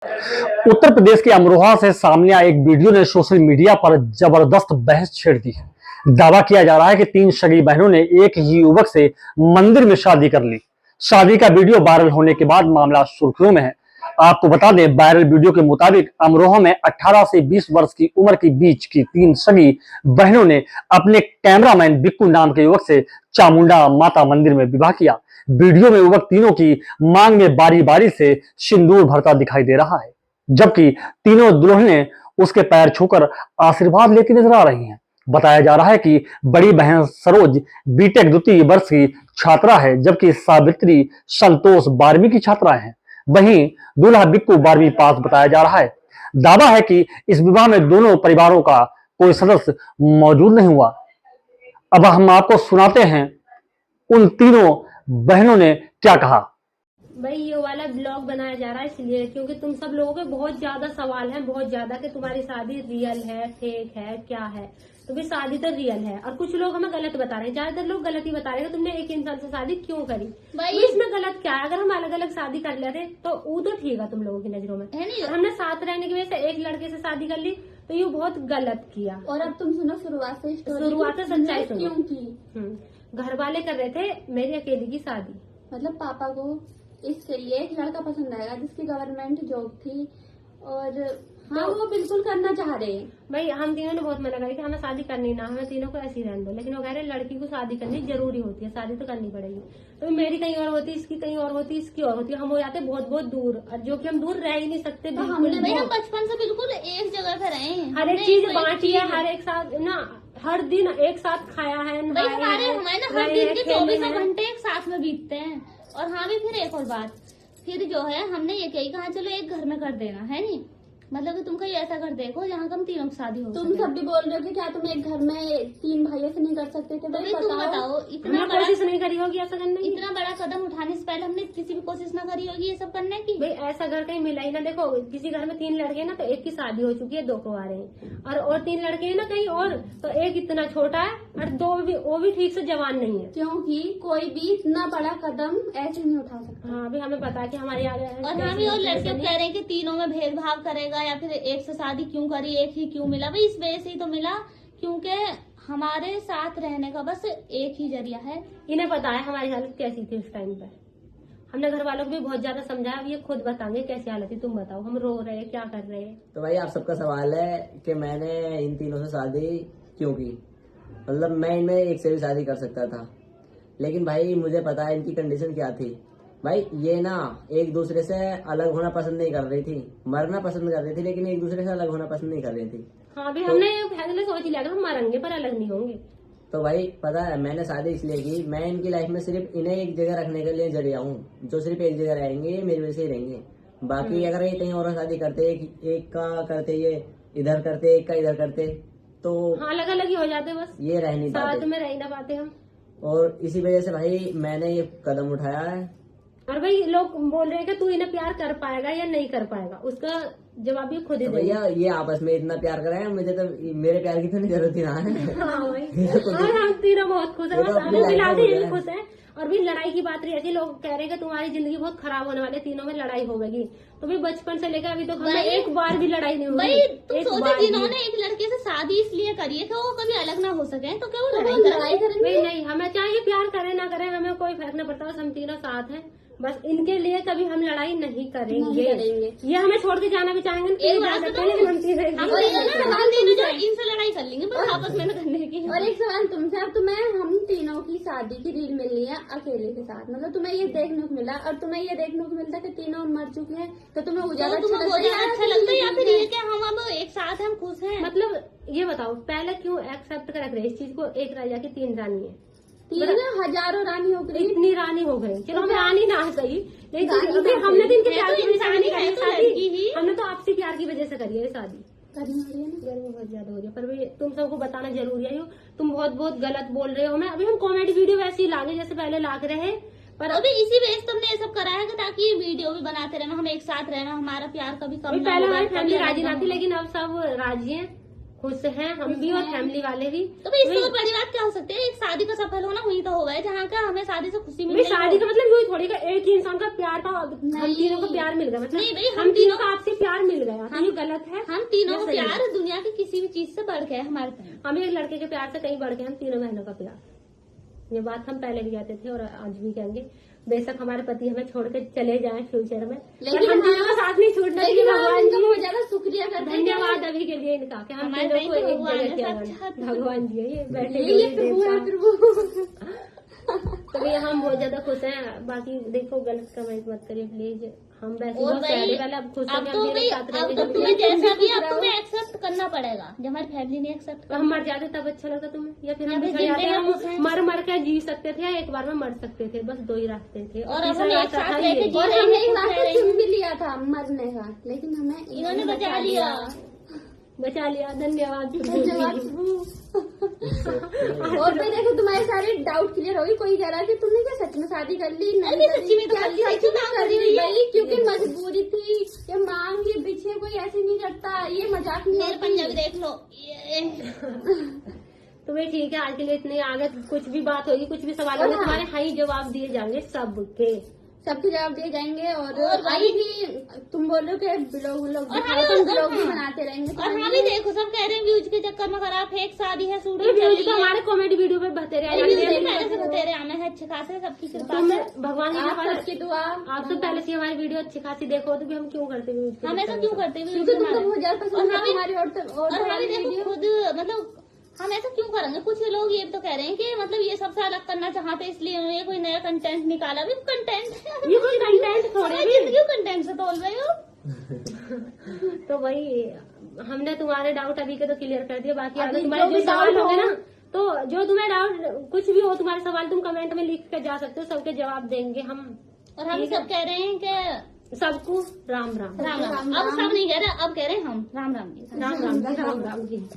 उत्तर प्रदेश के अमरोहा से सामने आए एक वीडियो ने सोशल मीडिया पर जबरदस्त बहस छेड़ दी है। दावा किया जा रहा है कि 3 सगी बहनों ने एक ही युवक से मंदिर में शादी कर ली। शादी का वीडियो वायरल होने के बाद मामला सुर्खियों में है। आपको बता दें, वायरल वीडियो के मुताबिक अमरोहा में 18 से 20 वर्ष की उम्र के बीच की 3 सगी बहनों ने अपने कैमरामैन बिक्कू नाम के युवक से चामुंडा माता मंदिर में विवाह किया। वीडियो में युवक तीनों की मांग में बारी बारी से सिंदूर भरता दिखाई दे रहा है, जबकि तीनों दुल्हनें उसके पैर छूकर आशीर्वाद लेती नजर आ रही हैं। बताया जा रहा है कि बड़ी बहन सरोज बीटेक द्वितीय वर्ष की छात्रा है, जबकि सावित्री संतोष 12वीं की छात्रा है। वहीं दूल्हा बिक्कू 12वीं पास बताया जा रहा है। दावा है कि इस विवाह में दोनों परिवारों का कोई सदस्य मौजूद नहीं हुआ। अब हम आपको सुनाते हैं उन तीनों बहनों ने क्या कहा। भाई ये वाला ब्लॉग बनाया जा रहा है इसलिए क्योंकि तुम सब लोगों के बहुत ज्यादा सवाल हैं, बहुत ज्यादा कि तुम्हारी शादी रियल है, फेक है, क्या है। तो भी शादी तो रियल है और कुछ लोग हमें गलत बता रहे हैं। ज्यादातर लोग गलत ही बता रहे हैं। तुमने एक इंसान से शादी क्यों करी भाई, तो इसमें गलत क्या है? अगर हम अलग अलग शादी कर लेते तो वो तो ठीक है तुम लोगों की नजरों में है नहीं। हमने साथ रहने की वजह से एक लड़के से शादी कर ली तो ये बहुत गलत किया। और अब तुम सुनो शुरुआत से सच्चाई क्यों की। घर वाले कर रहे थे मेरी अकेली की शादी, मतलब पापा को इसके लिए एक लड़का पसंद आएगा जिसकी गवर्नमेंट जॉब थी और हाँ वो बिल्कुल करना चाह रहे हैं। भाई हम तीनों ने बहुत मना करी कि हमें शादी करनी ना, हमें तीनों को ऐसी रहने दो, लेकिन वो कह रहे लड़की को शादी करनी जरूरी होती है, शादी तो करनी पड़ेगी। तो मेरी कहीं और होती, इसकी कहीं और होती, इसकी और होती, हम हो जाते बहुत बहुत दूर, जो कि हम दूर रह ही नहीं सकते। तो हमने भाई हम बचपन से बिल्कुल एक जगह पे रहे हैं, हर एक चीज बांटी है, हर एक साथ ना, हर दिन एक साथ खाया है, हमारे ना हर दिन के 24 घंटे एक साथ में बीतते हैं। और हाँ भी फिर एक और बात, फिर जो है हमने ये कहा चलो एक घर में कर देना है नहीं, मतलब कि तुम कहीं ऐसा कर देखो जहाँ कम तीनों की शादी हो। तुम सब भी बोल रहे हो कि क्या तुम एक घर में 3 भाइयों से नहीं कर सकते थे? भाई तुम बताओ, इतना कोशिश नहीं करी होगी ऐसा करने की? इतना बड़ा कदम उठाने से पहले हमने किसी भी कोशिश ना करी होगी ये सब करने की? भाई ऐसा घर कहीं मिला ही ना। देखो किसी घर में 3 लड़के ना तो एक की शादी हो चुकी है, 2 कुंवारे हैं, और 3 लड़के हैं ना कहीं और, तो एक इतना छोटा है और 2 वो भी ठीक से जवान नहीं है। क्योंकि कोई भी इतना बड़ा कदम ऐसे नहीं उठा सकता। हाँ अभी हमें पता है कि हमारे आगे और हम और लड़के कह रहे हैं कि तीनों में भेदभाव करेगा या फिर एक से शादी क्यों करी, एक ही क्यों मिला? भाई इस वजह से ही तो मिला क्योंकि हमारे साथ रहने का बस एक ही जरिया है। इन्हें पता है हमारी हालत कैसी थी उस टाइम पर। हमने घर वालों को भी बहुत ज्यादा समझाया, ये खुद बताएंगे कैसी हालत थी। तुम बताओ, हम रो रहे हैं, क्या कर रहे हैं? तो भाई आप सबका सवाल है कि मैंने इन तीनों से शादी क्यों की। मतलब मैं इनमें एक से भी शादी कर सकता था, लेकिन भाई मुझे पता है इनकी कंडीशन क्या थी। भाई ये ना एक दूसरे से अलग होना पसंद नहीं कर रही थी, मरना पसंद कर रही थी, लेकिन एक दूसरे से अलग होना पसंद नहीं कर रही थी। हाँ भी हमने फैसले सोच लिया कि हम मरेंगे पर अलग नहीं होंगे। तो भाई पता है मैंने शादी इसलिए की, मैं इनकी लाइफ में सिर्फ इन्हें एक जगह रखने के लिए जरिया हूँ। जो सिर्फ एक जगह रहेंगे ये मेरी वजह से ही रहेंगे। बाकी अगर ये कहीं और शादी करते, एक का करते, ये इधर करते, एक का इधर करते, तो हाँ अलग अलग ही हो जाते, बस ये रह नहीं पाते, साथ में रह ना पाते हम। और इसी वजह से भाई मैंने ये कदम उठाया है। और भाई लोग बोल रहे हैं कि तू इन्हें प्यार कर पाएगा या नहीं कर पाएगा, उसका जवाब भी खुद ही देगा। भैया ये आपस में इतना प्यार कर रहे हैं, मुझे तो मेरे प्यार की तो नहीं जरूरत ही ना है। हाँ भाई और हम तीनों बहुत खुश है, फिलहाल भी खुश है। और भी लड़ाई की बात रही है, लोग कह रहे हैं कि तुम्हारी जिंदगी बहुत खराब होने वाले, तीनों में लड़ाई होगी। तो भी बचपन से लेकर अभी तो हमें एक बार भी लड़ाई नहीं हुई। भाई तुम सोचो जिन्होंने एक लड़के से शादी इसलिए करी है कि वो कभी अलग ना हो सके, तो क्या वो लड़ाई करेंगे? नहीं, हमें चाहे प्यार करें ना करें, हमें कोई फर्क नहीं पड़ता, हम तीनों साथ हैं। बस इनके लिए कभी हम लड़ाई नहीं करेंगे। ये हमें छोड़ के जाना भी चाहेंगे इनसे लड़ाई कर लेंगे बस आपस में करने की। और एक सवाल तुमसे, अब तुम्हें हम तीनों की शादी की रील मिल रही है अकेले के साथ, मतलब तुम्हें ये देखने को मिला और तुम्हें ये देखने को मिलता है कि तीनों मर चुके हैं, तो तुम्हें उजाला अच्छा लगता है या फिर ये कि हम अब एक साथ हम खुश हैं? मतलब ये बताओ पहले क्यों एक्सेप्ट कर रहे इस चीज को? एक राजा की 3 रानी है, 3 हजारों रानी हो गई, इतनी रानी हो गई। चलो हम रानी ना सही, लेकिन हमने तो इनके प्यार की वजह से नहीं करी शादी, हमने तो आपसी प्यार की वजह से करी है शादी। गर्मी बहुत ज्यादा हो रही है, पर भाई तुम सबको बताना जरूरी है। तुम बहुत बहुत गलत बोल रहे हो। मैं अभी हम कॉमेडी वीडियो वैसे ही लागे जैसे पहले लाग रहे, पर अभी इसी वजह से तुमने ये सब करा है ताकि वीडियो भी बनाते रहना, हम एक साथ रहना, हमारा प्यार कभी कम। पहले हमारी फैमिली राजी ना थी, लेकिन अब सब राजी है, खुश हैं हम भी और फैमिली वाले भी। तो भाई इससे बड़ी बात क्या हो सकती है? एक शादी का सफल होना हुई तो होगा है, जहाँ का हमें शादी से खुशी मिली। शादी का मतलब यही थोड़ी का एक ही इंसान का प्यार का हम तीनों को प्यार मिल गया, मतलब हम तीनों का आपसी तो ये गलत है। हम तीनों ये का सही है। प्यार दुनिया की किसी भी चीज से बढ़ के है हमारे पास। हम एक लड़के के प्यार से कहीं बढ़ के हम तीनों बहनों का प्यार, ये बात हम पहले भी कहते थे और आज भी कहेंगे। बेशक हमारे पति हमें छोड़ के चले जाएं फ्यूचर में, लेकिन हम तीनों का साथ नहीं छूटना चाहिए। भगवान जी बहुत ज्यादा शुक्रिया करते हैं। धन्यवाद अभी के लिए इनका कि हम हमारे तीनों को भाई एक भगवान जगह है, किया साक्षात उन्होंने। भगवान जी है ये बैठे ये प्रभु है, प्रभु। तो भैया हम बहुत ज्यादा खुश हैं। बाकी देखो गलत कमेंट मत करिए प्लीज, हम वैसे और बहुत भाई, सैड है, पहले अब खुश हैं अब कि तो हम भाई मेरे साथ अब तो रहेंगे। तुम्हें जैसा भी अब तुम्हें एक्सेप्ट करना पड़ेगा, जब हमारी फैमिली ने एक्सेप्ट हम मर जाते तब अच्छा लगता तुम्हें, या फिर हम या फिर बिछड़ जाते, जिंदगी में खुश हैं। हम मर मर के जी सकते थे या एक बार में मर सकते थे, बस दो ही रास्ते थे। और अब तीसरा हम एक रास्ता साथ था लेके ये। जी और रहे हमने हैं, एक खुश रास्ता रहे हैं। चुन भी लिया था मरने का, लेकिन हमें इन्होंने बचा लिया। बचा लिया, धन्यवाद। धन्यवाद प्रभु। और फिर देखो तुम्हारे सारे डाउट क्लियर होगी। कोई कह रहा है कि तुमने क्या सच में शादी कर ली? अरे सच्ची में तो क्या कर ली, सच सच्ची में में कर कर ली ली है। भाई, क्योंकि मजबूरी थी। ये मांग के पीछे कोई ऐसे नहीं करता, ये मजाक नहीं मेरे होती। पंजाबी देख लो ये। तो भाई ठीक है, आज के लिए इतने। आगे कुछ भी बात होगी, कुछ भी सवाल होंगे, तुम्हारे हाई जवाब दिए जाएंगे सबके। सबके जवाब दिए जाएंगे। और और भाई- अभी भी तुम बोलो कि ब्लॉग और हमें ब्लॉग भी बनाते रहेंगे। और हाँ भी देखो, सब कह रहे हैं व्यूज के चक्कर में खराब फेक शादी है, तो शूटिंग चल व्यूज रही तो है। हमारे कॉमेडी वीडियो पे बहते अरे व्यूज रहे। भी पहले से बतेरे हमें है, अच्छे खासे सबकी कृपा तुम से। भगवान जी ने आप हमारे, सबकी दुआ। आप तो पहले से हमारी वीडियो अच्छी खासी देखो, तो भी हम क्यों करते व्यूज के हम ऐसा चक्कर क्यों में? करते क्योंकि तुमको हमारे? बहुत ज्यादा और पसंद है हमें- हमारी और हमें देखो वीडियो। खुद मतलब हम ऐसा क्यों करेंगे? कुछ लोग ये तो कह रहे हैं कि मतलब ये सबसे अलग करना चाहते हैं, इसलिए उन्होंने कोई नया कंटेंट निकाला। भी कंटेंट ये कोई कंटेंट थोड़े भी। जिंदगी कंटेंट से तोल रहे हो। तो भाई हमने तुम्हारे डाउट अभी के तो क्लियर कर दिए। बाकी अभी अगर तुम्हारे जो जो भी सवाल doubt होंगे हो- ना, तो जो तुम्हें डाउट कुछ भी हो, तुम्हारे सवाल तुम कमेंट में लिख कर जा सकते हो, सबके जवाब देंगे हम। और हम ठीक है। सब कह रहे हैं कि सबको राम राम। राम राम। अब सब नहीं कह रहे, अब कह रहे हैं हम राम राम जी। राम राम जी, राम राम जी।